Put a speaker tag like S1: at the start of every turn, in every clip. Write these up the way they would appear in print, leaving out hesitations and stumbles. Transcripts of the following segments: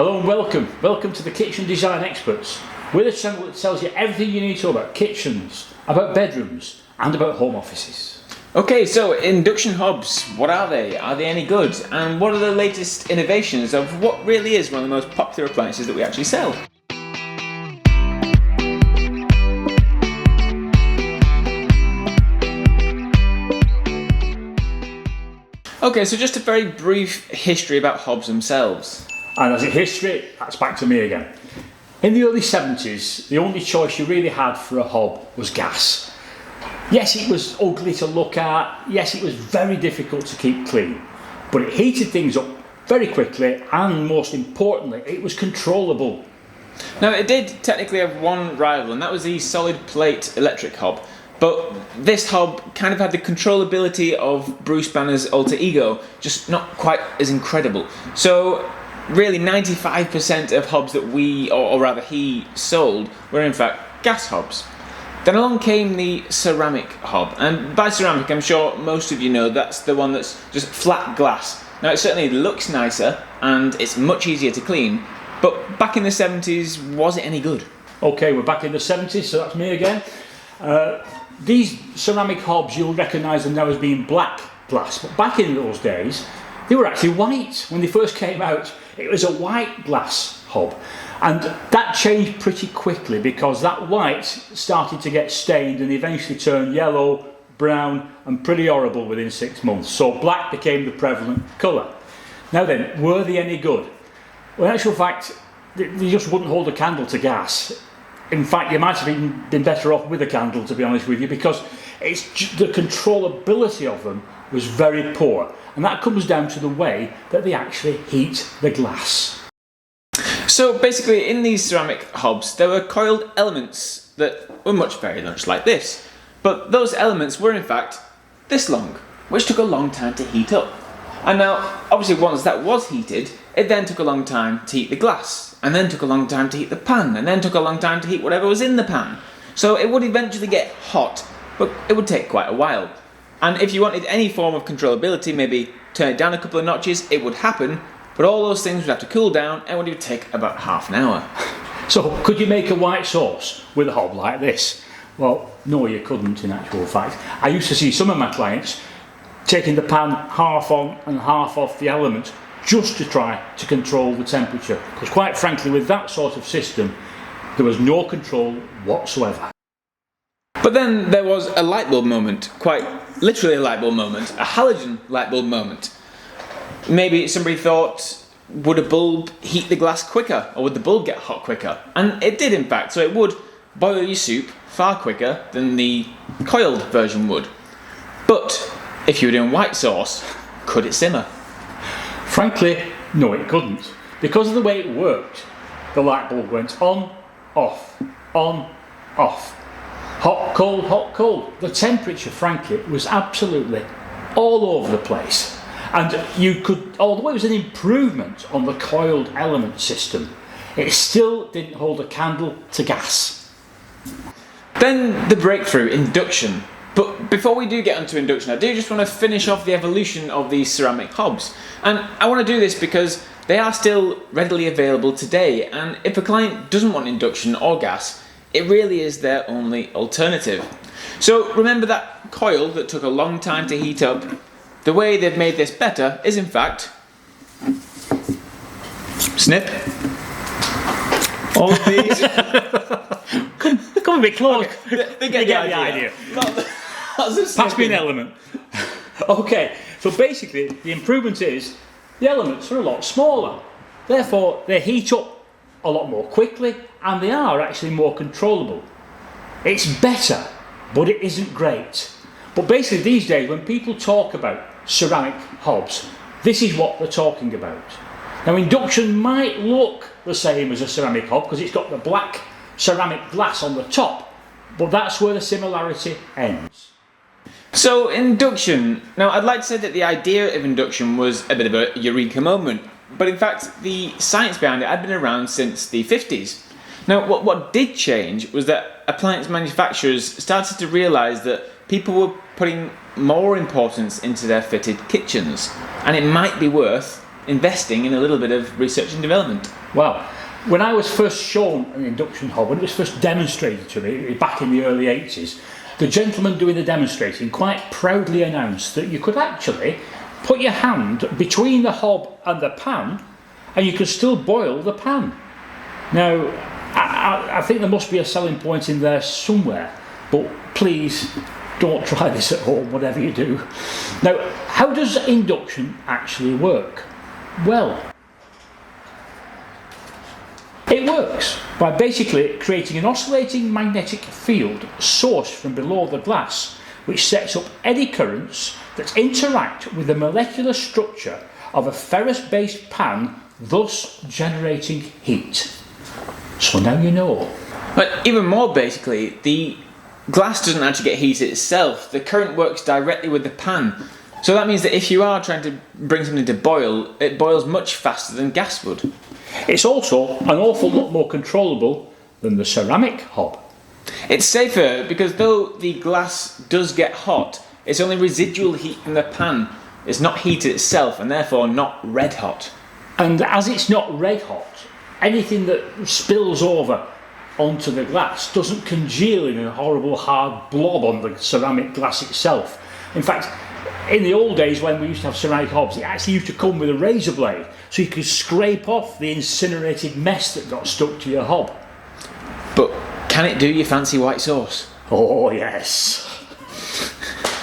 S1: Hello and welcome to the Kitchen Design Experts. We're the channel that tells you everything you need to know about kitchens, about bedrooms and about home offices.
S2: Okay, so induction hobs, what are they? Are they any good? And what are the latest innovations of what really is one of the most popular appliances that we actually sell? Okay, so just a very brief history about hobs themselves.
S1: And as a history, that's back to me again. In the early 70s, the only choice you really had for a hob was gas. Yes, it was ugly to look at, yes, it was very difficult to keep clean, but it heated things up very quickly and most importantly, it was controllable.
S2: Now, it did technically have one rival, and that was the solid plate electric hob. But this hob kind of had the controllability of Bruce Banner's alter ego, just not quite as incredible. So really 95% of hobs that we, or rather he, sold were in fact gas hobs. Then along came the ceramic hob, and by ceramic I'm sure most of you know that's the one that's just flat glass. Now it certainly looks nicer and it's much easier to clean, but back in the 70s, was it any good?
S1: Okay, we're back in the 70s, so that's me again. These ceramic hobs, you'll recognise them now as being black glass, but back in those days they were actually white. When they first came out, it was a white glass hob, and that changed pretty quickly because that white started to get stained and eventually turned yellow, brown and pretty horrible within 6 months. So black became the prevalent colour. Now then, were they any good? Well, in actual fact, they just wouldn't hold a candle to gas. In fact, you might have even been better off with a candle, to be honest with you, because the controllability of them was very poor, and that comes down to the way that they actually heat the glass.
S2: So basically, in these ceramic hobs, there were coiled elements that were very much like this, but those elements were in fact this long, which took a long time to heat up. And now, obviously, once that was heated, it then took a long time to heat the glass, and then took a long time to heat the pan, and then took a long time to heat whatever was in the pan. So it would eventually get hot, but it would take quite a while. And if you wanted any form of controllability, maybe turn it down a couple of notches, it would happen, but all those things would have to cool down, and it would take about half an hour.
S1: So could you make a white sauce with a hob like this? Well, no, you couldn't in actual fact. I used to see some of my clients taking the pan half on and half off the element just to try to control the temperature, because quite frankly with that sort of system there was no control whatsoever.
S2: But then there was a light bulb moment, quite literally a light bulb moment, a halogen light bulb moment. Maybe somebody thought, would a bulb heat the glass quicker, or would the bulb get hot quicker? And it did in fact, so it would boil your soup far quicker than the coiled version would. But if you were doing white sauce, could it simmer?
S1: Frankly, no it couldn't. Because of the way it worked, the light bulb went on, off, hot, cold. The temperature, frankly, was absolutely all over the place. And you could, although it was an improvement on the coiled element system, it still didn't hold a candle to gas.
S2: Then the breakthrough, induction. But before we do get onto induction, I do just want to finish off the evolution of these ceramic hobs. And I want to do this because they are still readily available today, and if a client doesn't want induction or gas, it really is their only alternative. So remember that coil that took a long time to heat up? The way they've made this better is in fact snip all of these.
S1: Come a bit close.
S2: Okay, they get the idea.
S1: Pass me an element. Okay, so basically the improvement is the elements are a lot smaller, therefore they heat up a lot more quickly and they are actually more controllable. It's better, but it isn't great. But basically these days when people talk about ceramic hobs, this is what they're talking about. Now induction might look the same as a ceramic hob because it's got the black ceramic glass on the top, but that's where the similarity ends.
S2: So induction, now I'd like to say that the idea of induction was a bit of a eureka moment, but in fact the science behind it had been around since the 50s. Now what did change was that appliance manufacturers started to realise that people were putting more importance into their fitted kitchens, and it might be worth investing in a little bit of research and development.
S1: Well, when I was first shown an induction hob, when it was first demonstrated to me back in the early 80s, the gentleman doing the demonstrating quite proudly announced that you could actually put your hand between the hob and the pan and you could still boil the pan. Now, I think there must be a selling point in there somewhere, but please don't try this at home, whatever you do. Now, how does induction actually work? Well, it works by basically creating an oscillating magnetic field sourced from below the glass, which sets up eddy currents that interact with the molecular structure of a ferrous-based pan, thus generating heat. So now you know.
S2: But even more basically, the glass doesn't actually get heated itself. The current works directly with the pan. So that means that if you are trying to bring something to boil, it boils much faster than gas would.
S1: It's also an awful lot more controllable than the ceramic hob.
S2: It's safer because though the glass does get hot, it's only residual heat from the pan. It's not heated itself and therefore not red hot.
S1: And as it's not red hot, anything that spills over onto the glass doesn't congeal in a horrible hard blob on the ceramic glass itself. In fact, in the old days when we used to have ceramic hobs, it actually used to come with a razor blade so you could scrape off the incinerated mess that got stuck to your hob.
S2: But can it do your fancy white sauce?
S1: Oh yes.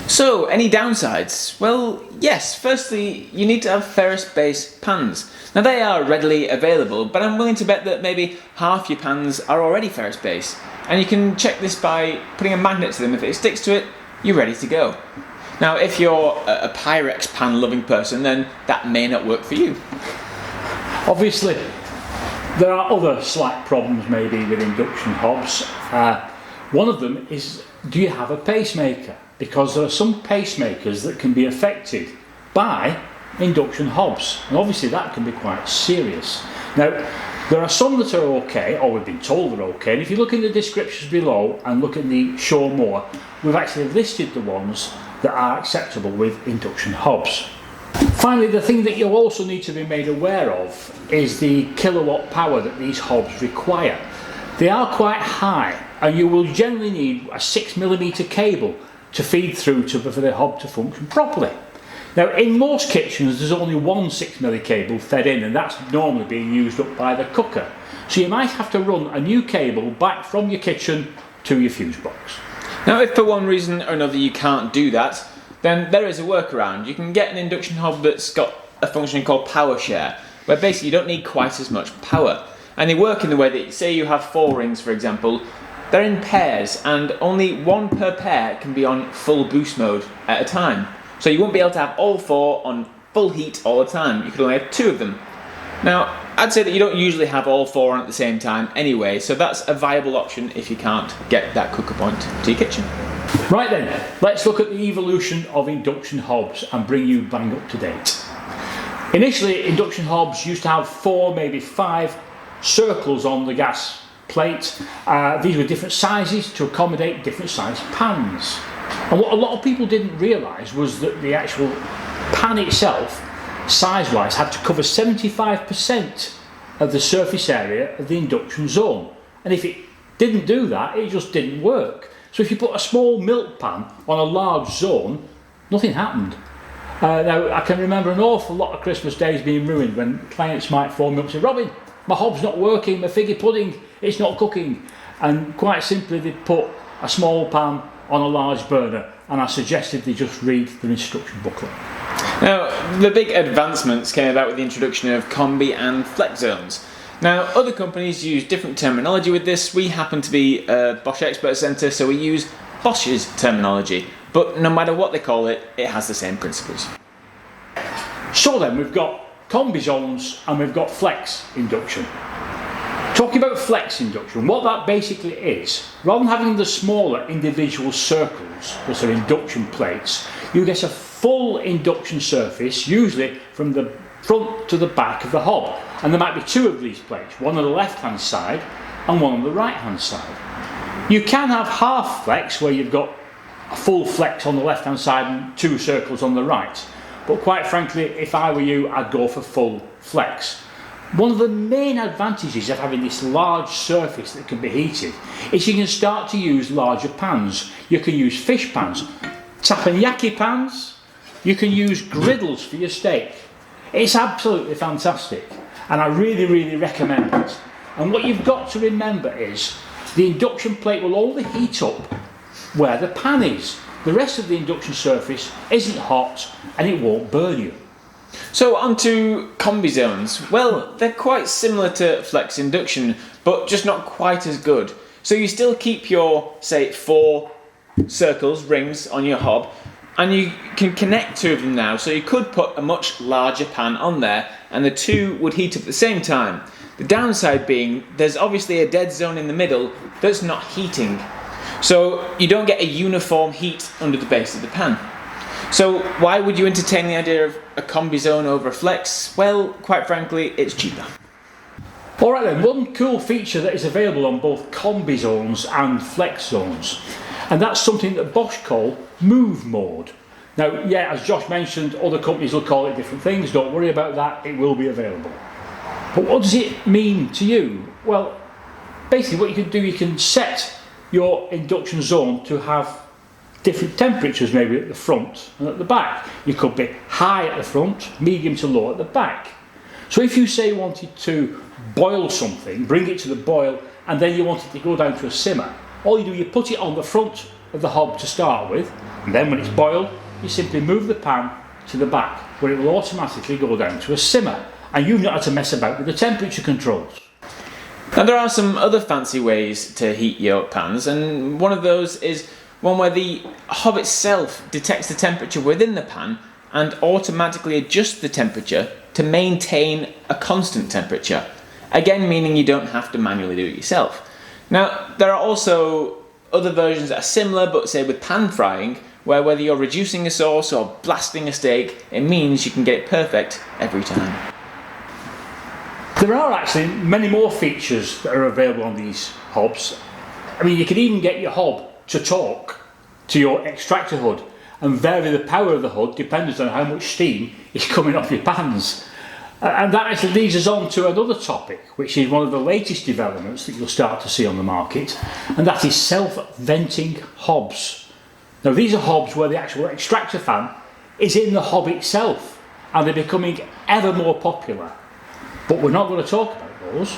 S2: So, any downsides? Well, yes. Firstly, you need to have ferrous-based pans. Now, they are readily available, but I'm willing to bet that maybe half your pans are already ferrous-based. And you can check this by putting a magnet to them. If it sticks to it, you're ready to go. Now, if you're a Pyrex pan-loving person, then that may not work for you.
S1: Obviously, there are other slight problems maybe with induction hobs. One of them is, do you have a pacemaker? Because there are some pacemakers that can be affected by induction hobs, and obviously that can be quite serious. Now, there are some that are okay, or we've been told they're okay, and if you look in the descriptions below and look in the show more, we've actually listed the ones that are acceptable with induction hobs. Finally, the thing that you'll also need to be made aware of is the kilowatt power that these hobs require. They are quite high, and you will generally need a 6mm cable to feed through for the hob to function properly. Now, in most kitchens there's only one 6mm cable fed in, and that's normally being used up by the cooker. So you might have to run a new cable back from your kitchen to your fuse box.
S2: Now, if for one reason or another you can't do that, then there is a workaround. You can get an induction hob that's got a function called power share, where basically you don't need quite as much power. And they work in the way that, say you have 4 rings for example, they're in pairs and only one per pair can be on full boost mode at a time. So you won't be able to have all 4 on full heat all the time. You could only have 2 of them. Now, I'd say that you don't usually have all 4 on at the same time anyway, so that's a viable option if you can't get that cooker point to your kitchen.
S1: Right then, let's look at the evolution of induction hobs and bring you bang up to date. Initially, induction hobs used to have 4, maybe 5 circles on the gas plate. These were different sizes to accommodate different sized pans. And what a lot of people didn't realise was that the actual pan itself, size-wise, had to cover 75% of the surface area of the induction zone. And if it didn't do that, it just didn't work. So if you put a small milk pan on a large zone, nothing happened. Now, I can remember an awful lot of Christmas days being ruined when clients might phone me up and say, "Robin, my hob's not working, my figgy pudding, it's not cooking." And quite simply they'd put a small pan on a large burner, and I suggested they just read the instruction booklet.
S2: Now, the big advancements came about with the introduction of combi and flex zones. Now, other companies use different terminology with this. We happen to be a Bosch Expert Centre, so we use Bosch's terminology. But no matter what they call it, it has the same principles.
S1: So then, we've got combi zones and we've got flex induction. Talking about flex induction, what that basically is, rather than having the smaller individual circles, which are induction plates, you get a full induction surface, usually from the front to the back of the hob. And there might be 2 of these plates, one on the left hand side and one on the right hand side. You can have half flex, where you've got a full flex on the left hand side and 2 circles on the right. but quite frankly, if I were you, I'd go for full flex. One of the main advantages of having this large surface that can be heated is you can start to use larger pans. You can use fish pans, teppanyaki pans, you can use griddles for your steak. It's absolutely fantastic, and I really recommend it. And what you've got to remember is the induction plate will only heat up where the pan is. The rest of the induction surface isn't hot and it won't burn you.
S2: So onto combi zones. Well, they're quite similar to flex induction, but just not quite as good. So you still keep your, say, 4 circles, rings on your hob, and you can connect 2 of them now. So you could put a much larger pan on there, and the 2 would heat up at the same time. The downside being, there's obviously a dead zone in the middle that's not heating. So you don't get a uniform heat under the base of the pan. So why would you entertain the idea of a combi zone over a flex? Well, quite frankly, it's cheaper.
S1: Alright then, one cool feature that is available on both combi zones and flex zones, and that's something that Bosch call move mode. Now, yeah, as Josh mentioned, other companies will call it different things, don't worry about that, it will be available. But what does it mean to you? Well, basically what you can do, you can set your induction zone to have different temperatures, maybe at the front and at the back. You could be high at the front, medium to low at the back. So if you say you wanted to boil something, bring it to the boil, and then you wanted to go down to a simmer, all you do, you put it on the front of the hob to start with, and then when it's boiled, you simply move the pan to the back, where it will automatically go down to a simmer, and you've not had to mess about with the temperature controls.
S2: Now there are some other fancy ways to heat your pans, and one of those is one where the hob itself detects the temperature within the pan and automatically adjusts the temperature to maintain a constant temperature. Again, meaning you don't have to manually do it yourself. Now, there are also other versions that are similar, but say with pan frying, where whether you're reducing a sauce or blasting a steak, it means you can get it perfect every time.
S1: There are actually many more features that are available on these hobs. I mean, you can even get your hob to talk to your extractor hood and vary the power of the hood depending on how much steam is coming off your pans. And that actually leads us on to another topic, which is one of the latest developments that you'll start to see on the market, and that is self-venting hobs. Now these are hobs where the actual extractor fan is in the hob itself, and they're becoming ever more popular. But we're not going to talk about those.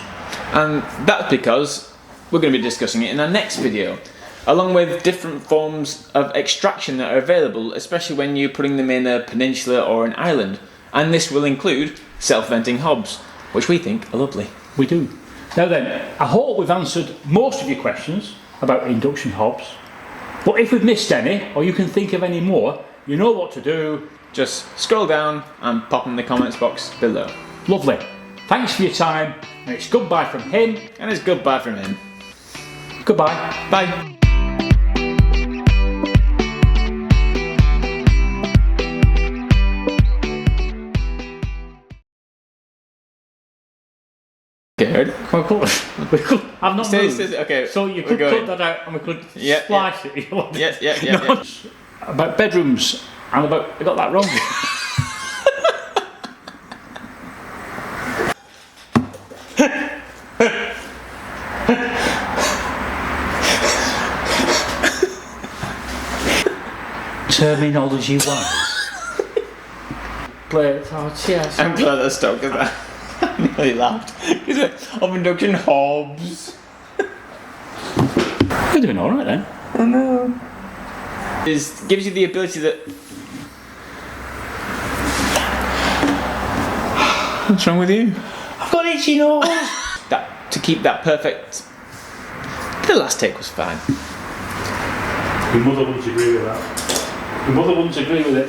S2: And that's because we're going to be discussing it in our next video, along with different forms of extraction that are available, especially when you're putting them in a peninsula or an island. And this will include self-venting hobs, which we think are lovely.
S1: We do. Now then, I hope we've answered most of your questions about induction hobs. But if we've missed any, or you can think of any more, you know what to do.
S2: Just scroll down and pop in the comments box below.
S1: Lovely. Thanks for your time, and it's goodbye from him.
S2: And it's goodbye from him.
S1: Goodbye.
S2: Bye. Good.
S1: I've not moved.
S2: Okay.
S1: So you could cut that out and we could splice it.
S2: Yeah.
S1: About bedrooms, and about I got that wrong. Terminology wise.
S2: I'm glad I stuck with that. I nearly laughed. Is it of induction hobs?
S1: You're doing alright then.
S2: I know. It gives you the ability that. What's wrong with you?
S1: I've got itchy nose.
S2: To keep that perfect. The last take was fine.
S1: Your mother wouldn't agree with that. Your mother wouldn't agree with it.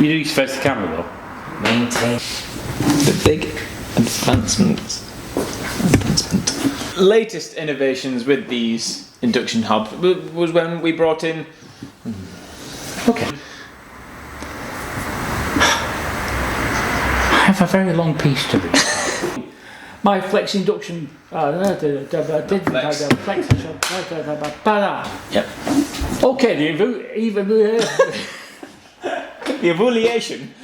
S1: You need to face the camera though.
S2: Maintain the big advancement. Latest innovations with these induction hobs was when we brought in.
S1: Okay. I have a very long piece to read. My flex induction.
S2: Flex.
S1: Okay, the
S2: the evaluation